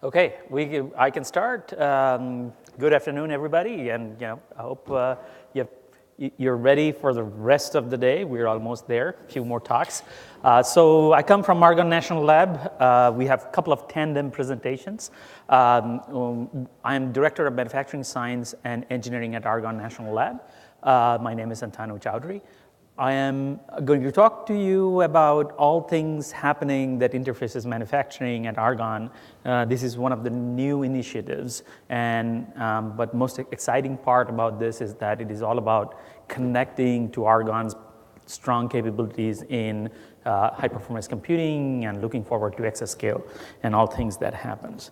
Okay, I can start. Good afternoon, everybody, and I hope you're ready for the rest of the day. We're almost there. A few more talks. So I come from Argonne National Lab. We have a couple of tandem presentations. I'm Director of Manufacturing Science and Engineering at Argonne National Lab. My name is Antanu Chowdhury. I am going to talk to you about all things happening that interfaces manufacturing at Argonne. This is one of the new initiatives, but most exciting part about this is that it is all about connecting to Argonne's strong capabilities in high-performance computing and looking forward to EXASCALE and all things that happens.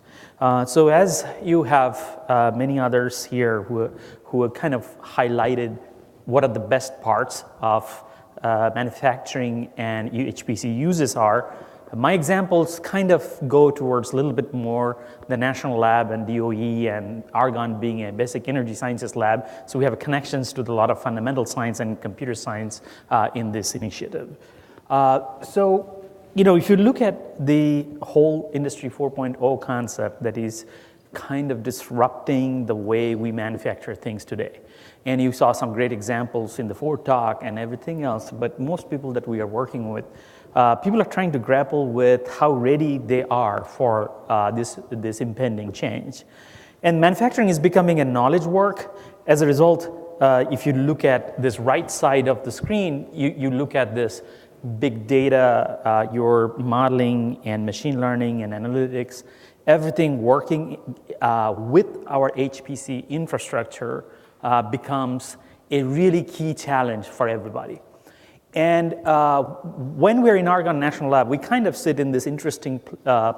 So as you have many others here who have kind of highlighted what are the best parts of manufacturing and HPC uses are. My examples kind of go towards a little bit more the National Lab and DOE and Argonne being a basic energy sciences lab. So we have connections to a lot of fundamental science and computer science in this initiative. So, if you look at the whole Industry 4.0 concept that is kind of disrupting the way we manufacture things today. And you saw some great examples in the Ford talk and everything else, but most people that we are working with, people are trying to grapple with how ready they are for this impending change. And manufacturing is becoming a knowledge work. As a result, if you look at this right side of the screen, you look at this big data, your modeling and machine learning and analytics, everything working with our HPC infrastructure becomes a really key challenge for everybody. And when we're in Argonne National Lab, we kind of sit in this interesting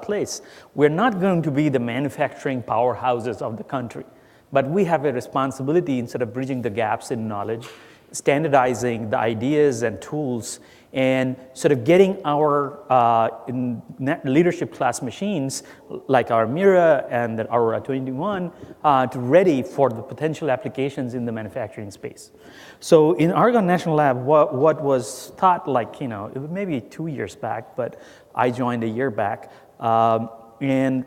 place. We're not going to be the manufacturing powerhouses of the country, but we have a responsibility instead of bridging the gaps in knowledge, standardizing the ideas and tools, and sort of getting our leadership class machines like our Mira and the Aurora 21 to ready for the potential applications in the manufacturing space. So in Argonne National Lab, what was thought like, it was maybe 2 years back, but I joined a year back. And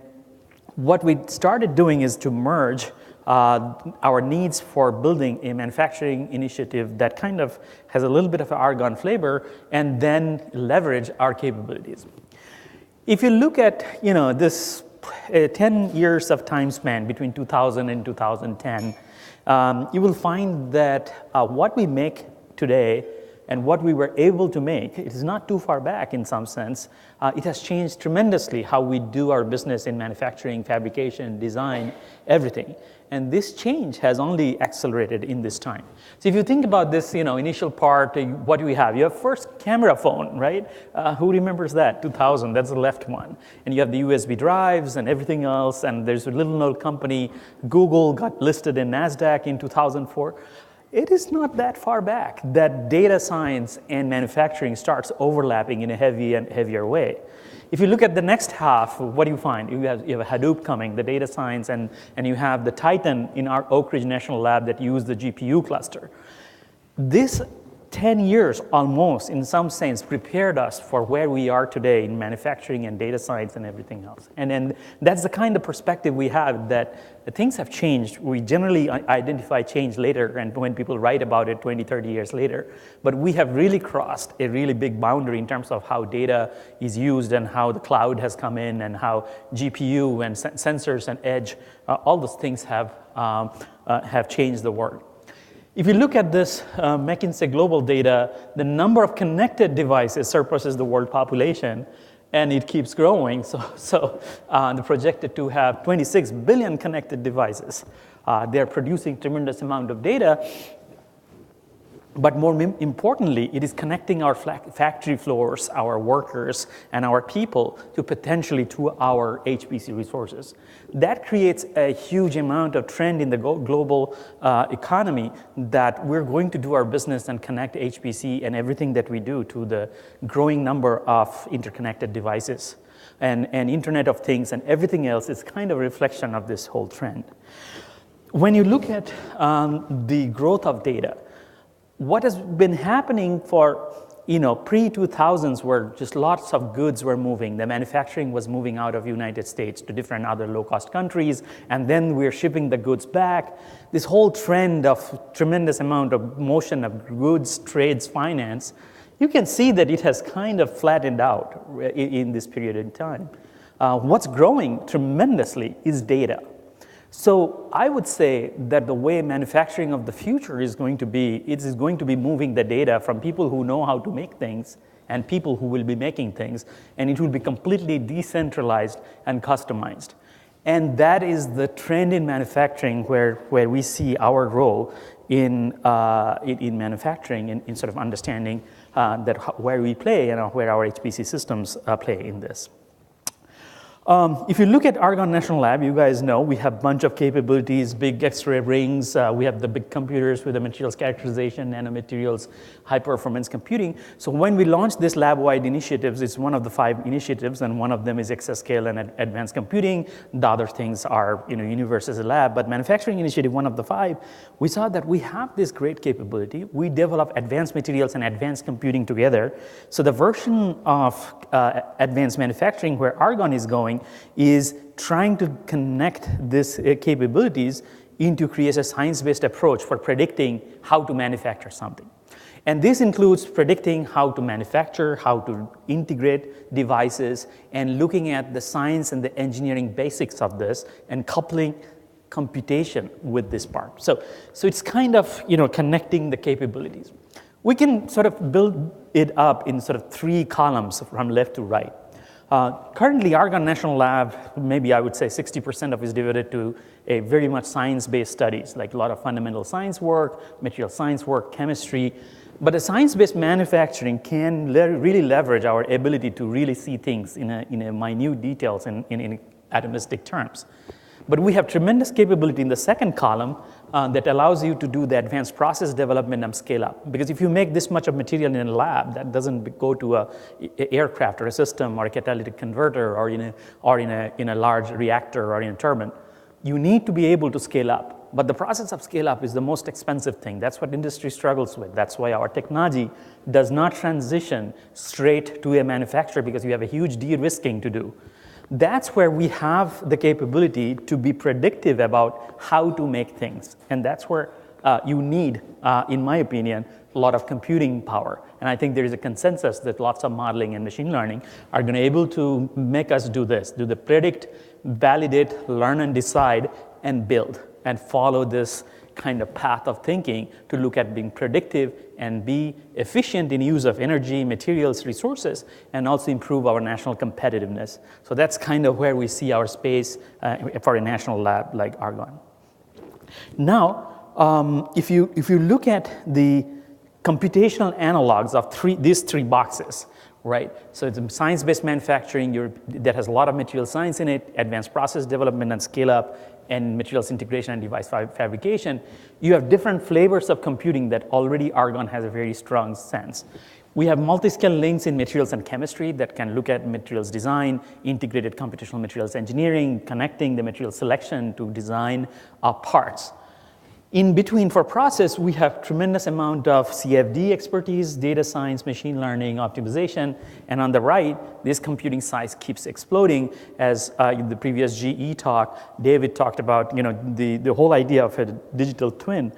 what we started doing is to merge our needs for building a manufacturing initiative that kind of has a little bit of an Argonne flavor and then leverage our capabilities. If you look at, this 10 years of time span between 2000 and 2010, you will find that what we make today and what we were able to make, it is not too far back in some sense. It has changed tremendously how we do our business in manufacturing, fabrication, design, everything. And this change has only accelerated in this time. So if you think about this, initial part, what do we have? You have first camera phone, right? Who remembers that? 2000, that's the left one. And you have the USB drives and everything else. And there's a little old company, Google, got listed in NASDAQ in 2004. It is not that far back that data science and manufacturing starts overlapping in a heavier way. If you look at the next half, what do you find? You have Hadoop coming, the data science, and you have the Titan in our Oak Ridge National Lab that use the GPU cluster. This 10 years almost, in some sense, prepared us for where we are today in manufacturing and data science and everything else. And then that's the kind of perspective we have, that things have changed. We generally identify change later, and when people write about it 20, 30 years later. But we have really crossed a really big boundary in terms of how data is used and how the cloud has come in and how GPU and sensors and edge, all those things have changed the world. If you look at this McKinsey global data, the number of connected devices surpasses the world population, and it keeps growing. So they're projected to have 26 billion connected devices. They're producing tremendous amount of data. But more importantly, it is connecting our factory floors, our workers, and our people to our HPC resources. That creates a huge amount of trend in the global economy that we're going to do our business and connect HPC and everything that we do to the growing number of interconnected devices. And Internet of Things and everything else is kind of a reflection of this whole trend. When you look at the growth of data, what has been happening for pre-2000s where just lots of goods were moving. The manufacturing was moving out of United States to different other low-cost countries, and then we're shipping the goods back. This whole trend of tremendous amount of motion of goods, trades, finance, you can see that it has kind of flattened out in this period in time. What's growing tremendously is data. So I would say that the way manufacturing of the future is going to be, it is going to be moving the data from people who know how to make things and people who will be making things, and it will be completely decentralized and customized. And that is the trend in manufacturing where we see our role in manufacturing, in sort of understanding where we play and where our HPC systems play in this. If you look at Argonne National Lab, you guys know we have a bunch of capabilities, big X-ray rings. We have the big computers with the materials characterization, nanomaterials, high-performance computing. So when we launched this lab-wide initiatives, it's one of the 5 initiatives, and one of them is EXASCALE and advanced computing. The other things are, Universe as a lab. But manufacturing initiative, one of the 5, we saw that we have this great capability. We develop advanced materials and advanced computing together. So the version of advanced manufacturing where Argonne is going is trying to connect these capabilities into create a science-based approach for predicting how to manufacture something. And this includes predicting how to manufacture, how to integrate devices, and looking at the science and the engineering basics of this and coupling computation with this part. So it's kind of connecting the capabilities. We can sort of build it up in sort of 3 columns from left to right. Currently, Argonne National Lab, maybe I would say 60% of it is devoted to a very much science-based studies, like a lot of fundamental science work, material science work, chemistry. But a science-based manufacturing can really leverage our ability to really see things in a minute details in atomistic terms. But we have tremendous capability in the second column that allows you to do the advanced process development and scale up. Because if you make this much of material in a lab, that doesn't go to an aircraft or a system or a catalytic converter or in a large reactor or in a turbine. You need to be able to scale up. But the process of scale up is the most expensive thing. That's what industry struggles with. That's why our technology does not transition straight to a manufacturer, because you have a huge de-risking to do. That's where we have the capability to be predictive about how to make things. And that's where you need, in my opinion, a lot of computing power. And I think there is a consensus that lots of modeling and machine learning are going to be able to make us do this, do the predict, validate, learn and decide, and build, and follow this kind of path of thinking to look at being predictive and be efficient in use of energy, materials, resources, and also improve our national competitiveness. So that's kind of where we see our space for a national lab like Argonne. Now, if you look at the computational analogs of these 3 boxes, right? So it's science-based manufacturing that has a lot of material science in it, advanced process development and scale up, and materials integration and device fabrication. You have different flavors of computing that already Argonne has a very strong sense. We have multiscale links in materials and chemistry that can look at materials design, integrated computational materials engineering, connecting the material selection to design parts. In between for process, we have tremendous amount of CFD expertise, data science, machine learning, optimization, and on the right, this computing size keeps exploding. As in the previous GE talk, David talked about the whole idea of a digital twin.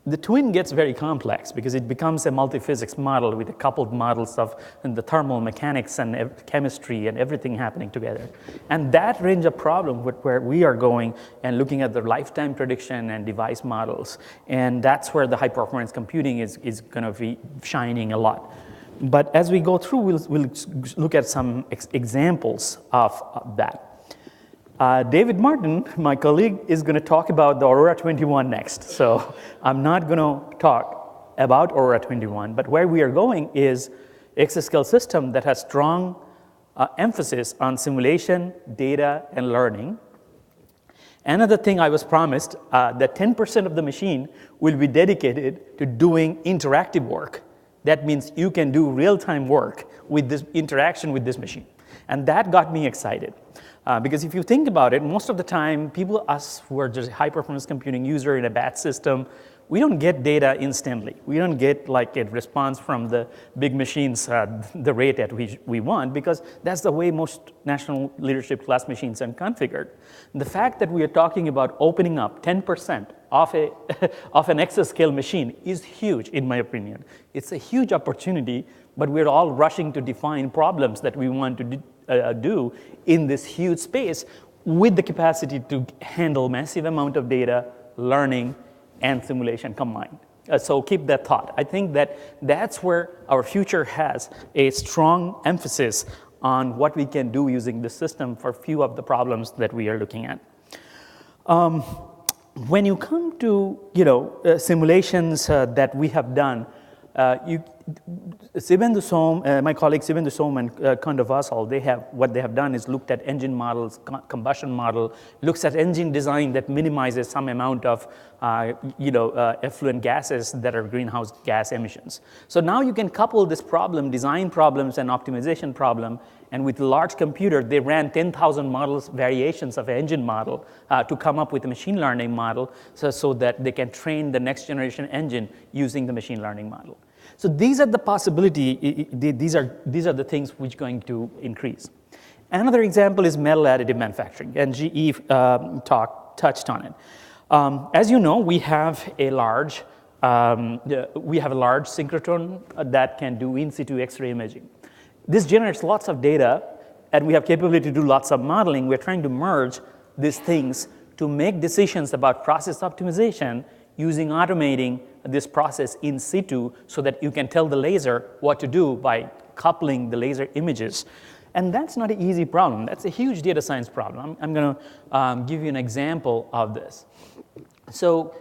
The twin gets very complex because it becomes a multiphysics model with a coupled models of the thermal mechanics and chemistry and everything happening together. And that range of problem where we are going and looking at the lifetime prediction and device models. And that's where the high performance computing is going to be shining a lot. But as we go through, we'll look at some examples of that. David Martin, my colleague, is going to talk about the Aurora 21 next. So I'm not going to talk about Aurora 21, but where we are going is EXASCALE system that has strong emphasis on simulation, data, and learning. Another thing I was promised, that 10% of the machine will be dedicated to doing interactive work. That means you can do real-time work with this interaction with this machine. And that got me excited. Because if you think about it, most of the time, us who are just high-performance computing user in a batch system, we don't get data instantly. We don't get like a response from the big machines the rate at which we want, because that's the way most national leadership class machines are configured. The fact that we are talking about opening up 10% of an exascale machine is huge, in my opinion. It's a huge opportunity, but we're all rushing to define problems that we want to do in this huge space with the capacity to handle massive amount of data, learning, and simulation combined. So keep that thought. I think that that's where our future has a strong emphasis on what we can do using the system for few of the problems that we are looking at. When you come to simulations that we have done, my colleagues Sibindu Som and Kanda Vasal, what they have done is looked at engine models, combustion model, looks at engine design that minimizes some amount of effluent gases that are greenhouse gas emissions. So now you can couple this problem, design problems and optimization problem, and with a large computer, they ran 10,000 models, variations of engine model to come up with a machine learning model so that they can train the next generation engine using the machine learning model. So these are the possibility, these are the things which are going to increase. Another example is metal additive manufacturing, and GE touched on it. As you know, we have a large synchrotron that can do in situ X-ray imaging. This generates lots of data, and we have capability to do lots of modeling. We're trying to merge these things to make decisions about process optimization using automating this process in situ so that you can tell the laser what to do by coupling the laser images. And that's not an easy problem. That's a huge data science problem. I'm going to give you an example of this. So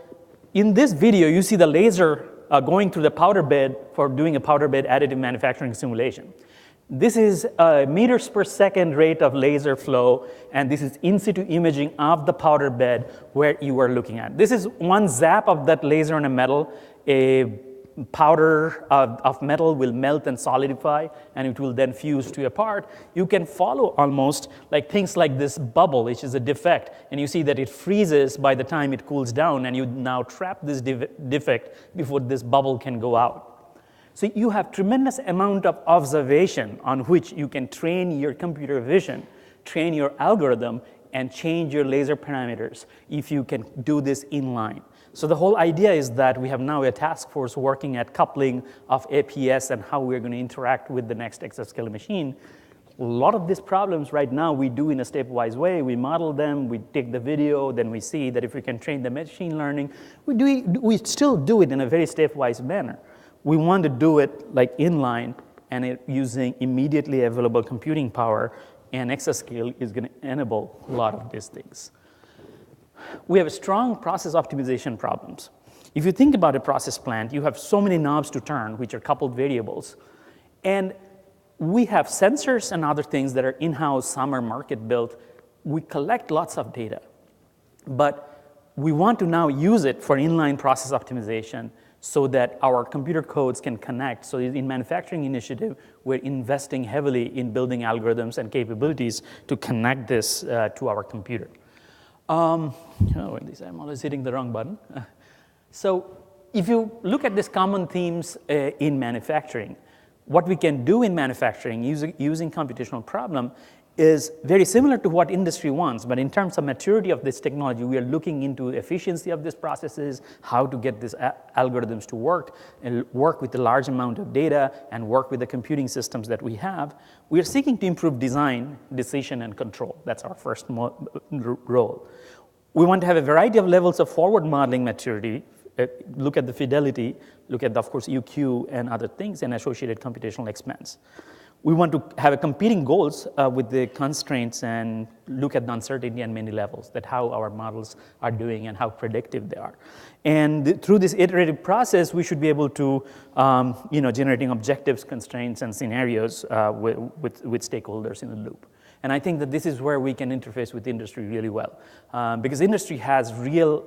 in this video, you see the laser going through the powder bed for doing a powder bed additive manufacturing simulation. This is a meters per second rate of laser flow, and this is in situ imaging of the powder bed where you are looking at. This is one zap of that laser on a metal. A powder of metal will melt and solidify, and it will then fuse to a part. You can follow almost like things like this bubble, which is a defect, and you see that it freezes by the time it cools down, and you now trap this defect before this bubble can go out. So you have tremendous amount of observation on which you can train your computer vision, train your algorithm, and change your laser parameters if you can do this inline. So the whole idea is that we have now a task force working at coupling of APS and how we're going to interact with the next exascale machine. A lot of these problems right now we do in a stepwise way. We model them, we take the video, then we see that if we can train the machine learning, we still do it in a very stepwise manner. We want to do it like inline and using immediately available computing power, and exascale is going to enable a lot of these things. We have strong process optimization problems. If you think about a process plant, you have so many knobs to turn, which are coupled variables. And we have sensors and other things that are in-house, some are market built. We collect lots of data, but we want to now use it for inline process optimization so that our computer codes can connect. So in manufacturing initiative, we're investing heavily in building algorithms and capabilities to connect this to our computer. I'm always hitting the wrong button. So if you look at these common themes in manufacturing, what we can do in manufacturing using computational problem is very similar to what industry wants, but in terms of maturity of this technology, we are looking into efficiency of these processes, how to get these algorithms to work, and work with a large amount of data, and work with the computing systems that we have. We are seeking to improve design, decision, and control. That's our first role. We want to have a variety of levels of forward modeling maturity, look at the fidelity, look at, of course, UQ and other things, and associated computational expense. We want to have competing goals with the constraints and look at the uncertainty on many levels, that how our models are doing and how predictive they are. And through this iterative process, we should be able to, generating objectives, constraints, and scenarios with stakeholders in the loop. And I think that this is where we can interface with industry really well, because industry has real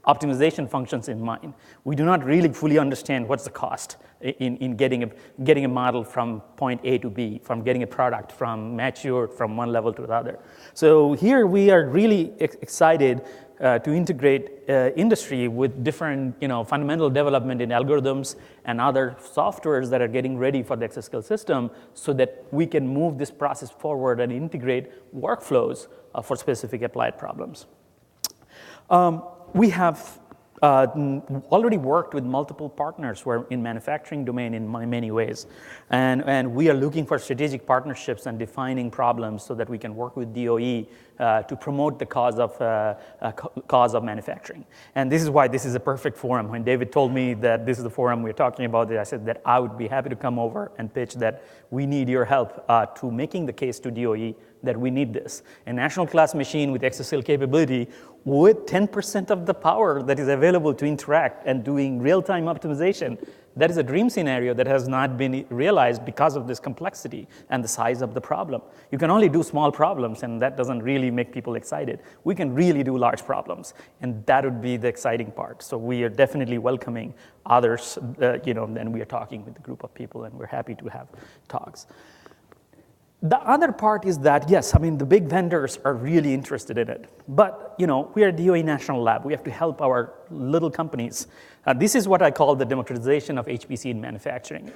optimization functions in mind. We do not really fully understand what's the cost in getting a model from point A to B, from getting a product from mature from one level to another. So here we are really excited to integrate industry with different fundamental development in algorithms and other softwares that are getting ready for the EXASCALE system so that we can move this process forward and integrate workflows for specific applied problems. We have already worked with multiple partners who are in manufacturing domain in many ways. And we are looking for strategic partnerships and defining problems so that we can work with DOE to promote the cause of manufacturing. And this is why this is a perfect forum. When David told me that this is the forum we're talking about, I said that I would be happy to come over and pitch that we need your help to making the case to DOE that we need this. A national class machine with EXASCALE capability with 10% of the power that is available to interact and doing real-time optimization, that is a dream scenario that has not been realized because of this complexity and the size of the problem. You can only do small problems, and that doesn't really make people excited. We can really do large problems, and that would be the exciting part. So we are definitely welcoming others, and we are talking with a group of people, and we're happy to have talks. The other part is that, yes, I mean, the big vendors are really interested in it. But, we are a DOE national lab. We have to help our little companies. This is what I call the democratization of HPC in manufacturing.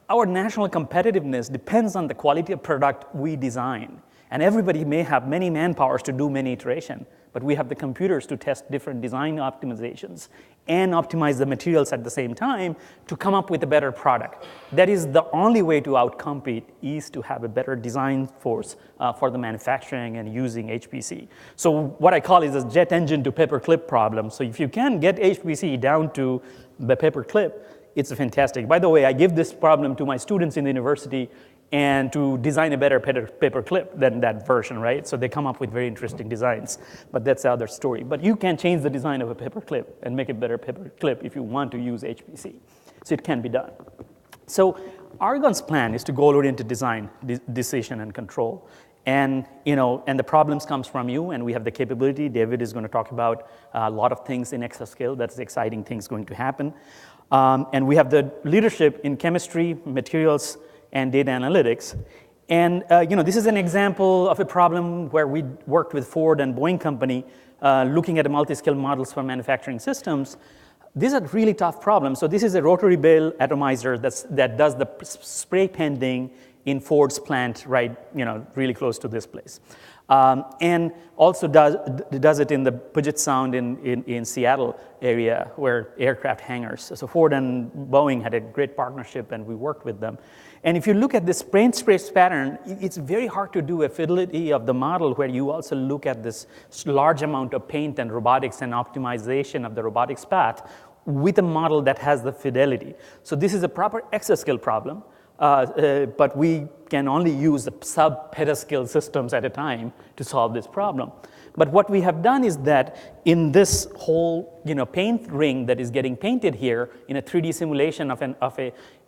Our national competitiveness depends on the quality of product we design. And everybody may have many manpowers to do many iterations, but we have the computers to test different design optimizations and optimize the materials at the same time to come up with a better product. That is the only way to outcompete is to have a better design force for the manufacturing and using HPC. So what I call is a jet engine to paperclip problem. So if you can get HPC down to the paperclip, it's fantastic. By the way, I give this problem to my students in the university and to design a better paperclip than that version, right? So they come up with very interesting designs, but that's the other story. But you can change the design of a paperclip and make a better paperclip if you want to use HPC. So it can be done. So Argonne's plan is to goal-oriented design, decision, and control. And, and the problems comes from you, and we have the capability. David is going to talk about a lot of things in EXASCALE. That's exciting things going to happen. And we have the leadership in chemistry, materials, and data analytics. And this is an example of a problem where we worked with Ford and Boeing Company looking at multi-scale models for manufacturing systems. These are really tough problems. So this is a rotary bale atomizer that does the spray pending in Ford's plant, right, really close to this place. And also does it in the Puget Sound in Seattle area where aircraft hangars. So Ford and Boeing had a great partnership, and we worked with them. And if you look at this paint space pattern, it's very hard to do a fidelity of the model where you also look at this large amount of paint and robotics and optimization of the robotics path with a model that has the fidelity. So this is a proper exascale problem. But we can only use the sub-petascale systems at a time to solve this problem. But what we have done is that in this whole paint ring that is getting painted here in a 3D simulation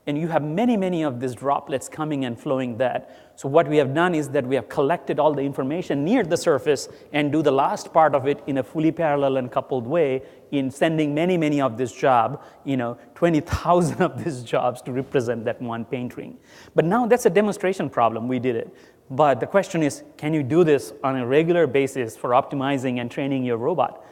and you have many of these droplets coming and flowing that. So what we have done is that we have collected all the information near the surface and do the last part of it in a fully parallel and coupled way in sending many of this job, 20,000 of these jobs to represent that one paint ring. But now that's a demonstration problem, we did it. But the question is, can you do this on a regular basis for optimizing and training your robot?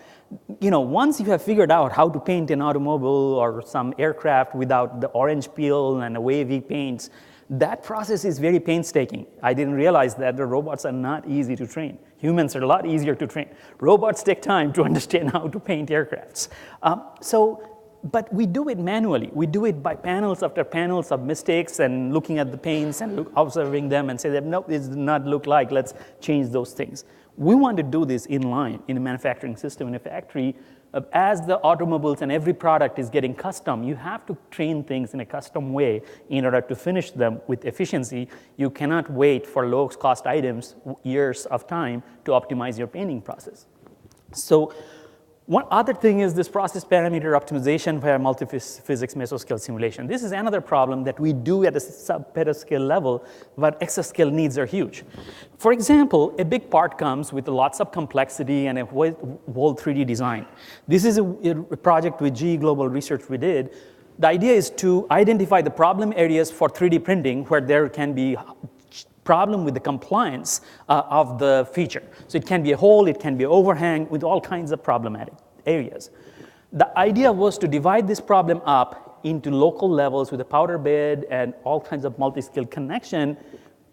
Once you have figured out how to paint an automobile or some aircraft without the orange peel and the wavy paints, that process is very painstaking. I didn't realize that the robots are not easy to train. Humans are a lot easier to train. Robots take time to understand how to paint aircrafts. But we do it manually. We do it by panels after panels of mistakes and looking at the paints and observing them and say that, nope, it does not look like, let's change those things. We want to do this in line in a manufacturing system in a factory. As the automobiles and every product is getting custom, you have to train things in a custom way in order to finish them with efficiency. You cannot wait for low-cost items years of time to optimize your painting process. So One other thing is this process parameter optimization via multiphysics mesoscale simulation. This is another problem that we do at a sub-petascale level, but exascale needs are huge. For example, a big part comes with lots of complexity and a whole 3D design. This is a project with GE Global Research we did. The idea is to identify the problem areas for 3D printing where there can be problem with the compliance of the feature. So it can be a hole, it can be an overhang with all kinds of problematic areas. The idea was to divide this problem up into local levels with a powder bed and all kinds of multi-scale connection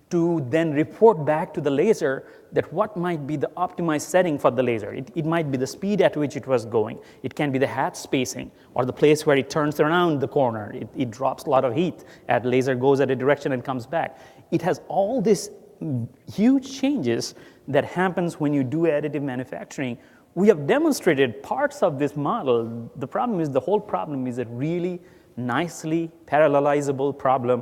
to then report back to the laser that what might be the optimized setting for the laser. It might be the speed at which it was going. It can be the hat spacing or the place where it turns around the corner. It drops a lot of heat as laser goes at a direction and comes back. It has all these huge changes that happens when you do additive manufacturing. We have demonstrated parts of this model. The problem is the whole problem is a really nicely parallelizable problem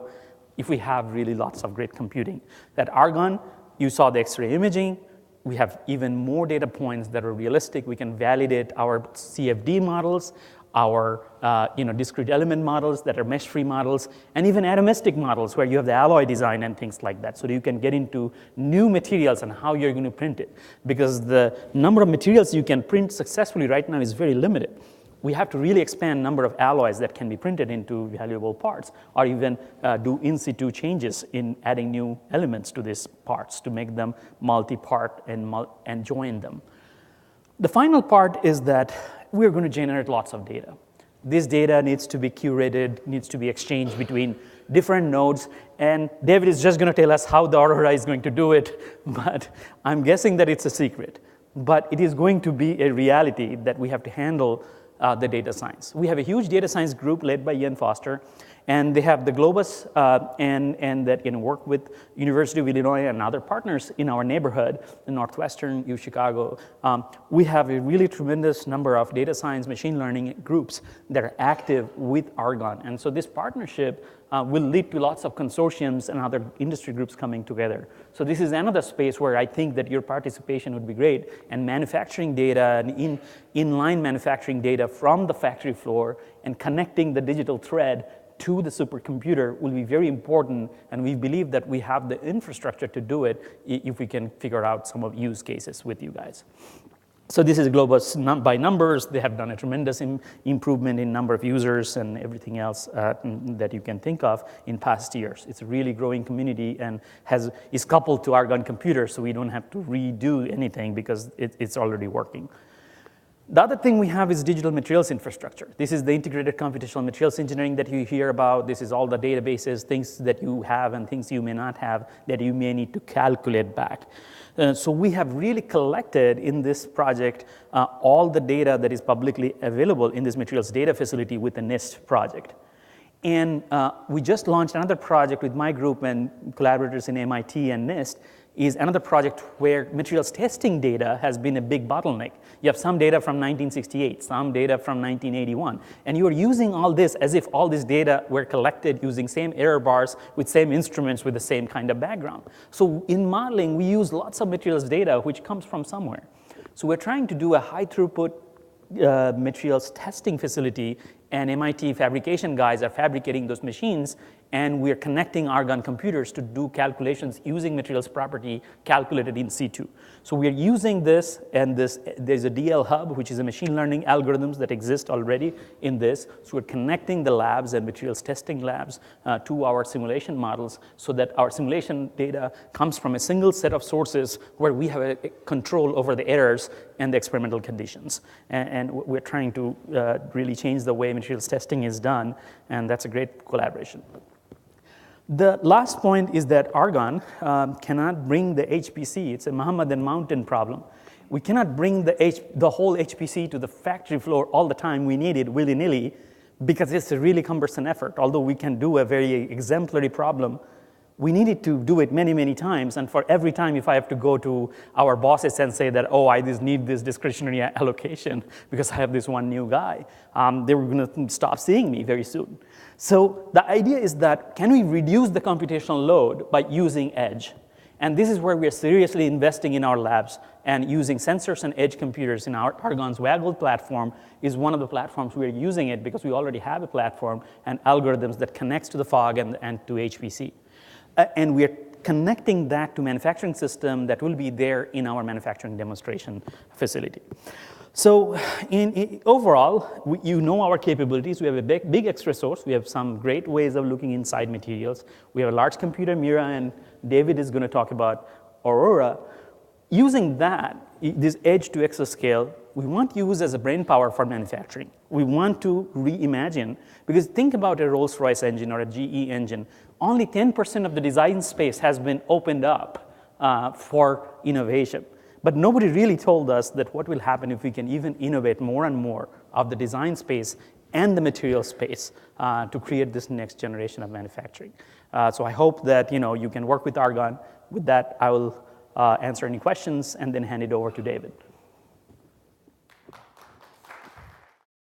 if we have really lots of great computing. That Argonne, you saw the X-ray imaging. We have even more data points that are realistic. We can validate our CFD models, our discrete element models that are mesh-free models, and even atomistic models where you have the alloy design and things like that. So you can get into new materials and how you're going to print it. Because the number of materials you can print successfully right now is very limited. We have to really expand number of alloys that can be printed into valuable parts, or even do in situ changes in adding new elements to these parts to make them multi-part and join them. The final part is that we're going to generate lots of data. This data needs to be curated, needs to be exchanged between different nodes, and David is just going to tell us how the Aurora is going to do it, but I'm guessing that it's a secret. But it is going to be a reality that we have to handle the data science. We have a huge data science group led by Ian Foster, and they have the Globus and that work with University of Illinois and other partners in our neighborhood, in Northwestern, U Chicago. We have a really tremendous number of data science, machine learning groups that are active with Argonne. And so this partnership will lead to lots of consortiums and other industry groups coming together. So this is another space where I think that your participation would be great, and manufacturing data and inline manufacturing data from the factory floor and connecting the digital thread to the supercomputer will be very important, and we believe that we have the infrastructure to do it if we can figure out some of use cases with you guys. So this is Globus by numbers. They have done a tremendous improvement in number of users and everything else that you can think of in past years. It's a really growing community and is coupled to Argonne computers, so we don't have to redo anything because it's already working. The other thing we have is digital materials infrastructure. This is the integrated computational materials engineering that you hear about. This is all the databases, things that you have and things you may not have that you may need to calculate back. So we have really collected in this project all the data that is publicly available in this materials data facility with the NIST project. And we just launched another project with my group and collaborators in MIT and NIST, is another project where materials testing data has been a big bottleneck. You have some data from 1968, some data from 1981, and you are using all this as if all this data were collected using same error bars with same instruments with the same kind of background. So in modeling, we use lots of materials data which comes from somewhere. So we're trying to do a high throughput materials testing facility, and MIT fabrication guys are fabricating those machines, and we're connecting Argonne computers to do calculations using materials property calculated in situ. So we're using this, and there's a DL hub, which is a machine learning algorithms that exist already in this. So we're connecting the labs and materials testing labs to our simulation models so that our simulation data comes from a single set of sources where we have a control over the errors and the experimental conditions. And we're trying to really change the way materials testing is done, and that's a great collaboration. The last point is that Argonne cannot bring the HPC. It's a Mohammedan mountain problem. We cannot bring the whole HPC to the factory floor all the time we need it willy-nilly because it's a really cumbersome effort. Although we can do a very exemplary problem, we needed to do it many, many times. And for every time, if I have to go to our bosses and say that, oh, I just need this discretionary allocation because I have this one new guy, they were going to stop seeing me very soon. So the idea is that can we reduce the computational load by using edge? And this is where we are seriously investing in our labs, and using sensors and edge computers in our ARGONN'S WAGGLE platform is one of the platforms we are using it because we already have a platform and algorithms that connects to the fog and to HPC. And we are connecting that to manufacturing system that will be there in our manufacturing demonstration facility. So overall, you know our capabilities. We have a big extra source. We have some great ways of looking inside materials. We have a large computer, Mira, and David is going to talk about Aurora. Using that, this edge to exascale, we want to use as a brain power for manufacturing. We want to reimagine, because think about a Rolls-Royce engine or a GE engine. Only 10% of the design space has been opened up for innovation. But nobody really told us that what will happen if we can even innovate more and more of the design space and the material space to create this next generation of manufacturing. So I hope that you can work with Argonne. With that, I will answer any questions and then hand it over to David.